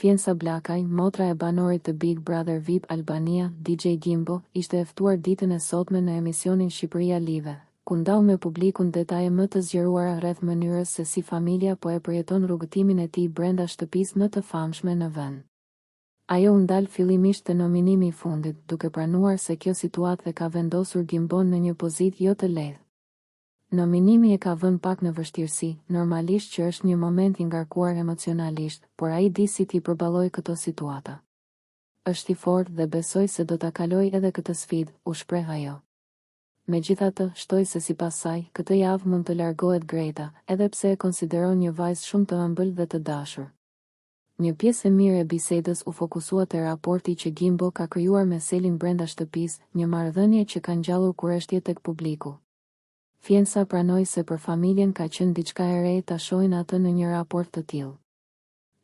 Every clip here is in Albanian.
Fiensa Blakaj, motra e banorit të Big Brother VIP Albania, DJ Gimbo, ishte e ftuar ditën e sotme në emisionin Shqipëria Live, ku ndau me publikun detaje më të zgjeruara rreth mënyrës se si familja po e përjeton rrugëtimin e tij brenda shtëpisë më të famshme në vend. Ajo u ndal fillimisht te nominimi i fundit, duke pranuar se kjo situatë ka vendosur Gimbon në një pozitë jo të lehtë. Nominimi e ka vënë pak në vështirësi, normalisht që është një moment i ngarkuar emocionalisht, por ai di si t'i përballojë këto situata. Është i fortë dhe besoj se do ta kaloj edhe këtë sfidë, u shpreh ajo. Megjithatë, shtoi se sipas saj, këtë javë mund të largohet Greta, edhe pse e konsideron një vajzë shumë të ëmbël dhe të dashur. Një pjesë e mirë e bisedës u fokusua te raporti që Gimbo ka krijuar me Selin brenda shtëpisë, një marrëdhënie që ka ngjallur kurreshtje tek publiku. Fiensa pranoi se për familjen ka qenë diçka e re ta shohin atë në një raport të tillë.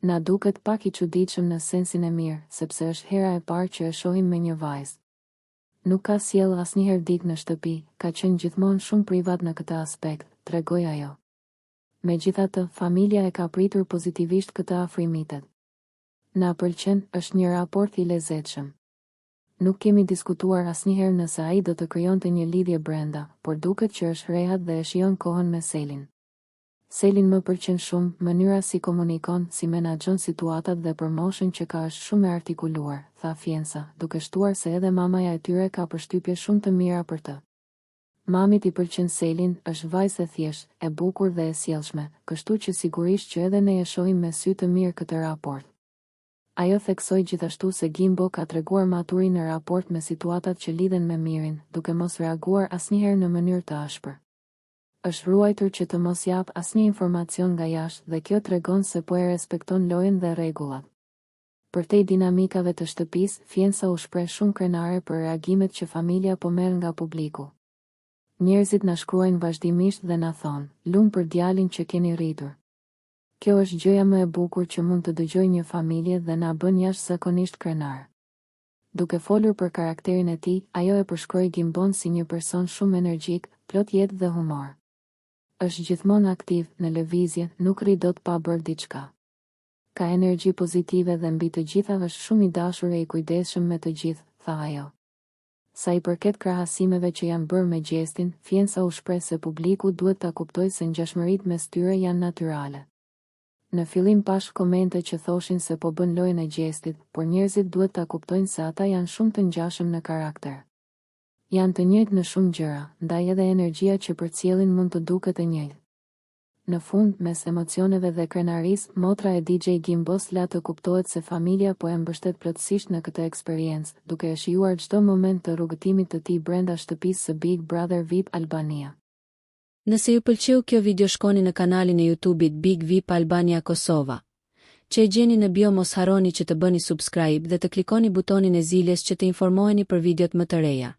Na duket pak i çuditshëm në sensin e mirë, sepse është hera e parë që e shohim me një vajzë. Nuk ka sjell asnjëherë dik në shtëpi, ka qenë gjithmonë shumë privat në këtë aspekt, tregoi ajo. Megjithatë, familja e ka pritur pozitivisht këtë afrimitet. Na pëlqen, është një raport i lezetshëm. Nuk kemi diskutuar asnjëherë nëse ai do të krijonte një lidhje brenda, por duket që është rehat dhe e shijon kohën me Selin. Selin më pëlqen shumë, mënyra si komunikon, si menaxhon situatat dhe për moshën që ka është shumë e artikuluar, tha Fiensa, duke shtuar se edhe mamaja e tyre ka përshtypje shumë të mira për të. Mamit i pëlqen Selin, është vajzë e thjeshtë, e bukur dhe e sjellshme, kështu që sigurisht që edhe ne e shohim me sy të mirë këtë raport. Ajo theksoi gjithashtu se Gimbo ka treguar maturi në raport me situatat që lidhen me Mirin, duke mos reaguar asnjëherë në mënyrë të ashpër. Është ruajtur që të mos jap asnjë informacion nga jashtë dhe kjo tregon se po e respekton lojën dhe rregullat. Përtej dinamikave të shtëpisë, Fiensa u shpreh shumë krenare për reagimet që familja po merr nga publiku. Njerëzit na shkruajnë vazhdimisht dhe na thonë, "Lum për djalin që keni rritur. Kjo është gjëja më e bukur që mund të dëgjoj një familje dhe na bën jashtëzakonisht krenar." Duke folur për karakterin e tij, ajo e përshkroi Gimbon si një person shumë energjik, plot jetë dhe humor. Është gjithmonë aktiv në lëvizje, nuk rri dot pa bërë diçka. Ka energji pozitive dhe mbi të gjitha është shumë i dashur e i kujdesshëm me të gjithë, tha ajo. Sa i përket krahasimeve që janë bërë me gjestin, Fiensa u shpreh se publiku duhet ta kuptojë se ngjashmëritë mes tyre janë natyrale. Në fillim pash komente që thoshin se po bën lojën e gjestit, por njerëzit duhet ta kuptojnë se ata janë shumë të ngjashëm në karakter. Janë të njëjtë në shumë gjëra, ndaj edhe energjia që përcjellin mund të duket e njëjtë. Në fund, mes emocioneve dhe krenarisë, motra e DJ Gimbos la të kuptohet se familja po e mbështet plotësisht në këtë eksperiencë, duke e shijuar çdo moment të rrugëtimit të tij brenda shtëpisë së Big Brother VIP Albania. Nëse ju pëlqeu kjo video, shkoni në kanalin e YouTube-it Big VIP Albania Kosova, që e gjeni në bio. Mos harroni që të bëni subscribe dhe të klikoni butonin e ziljes që të informoheni për videot më të reja.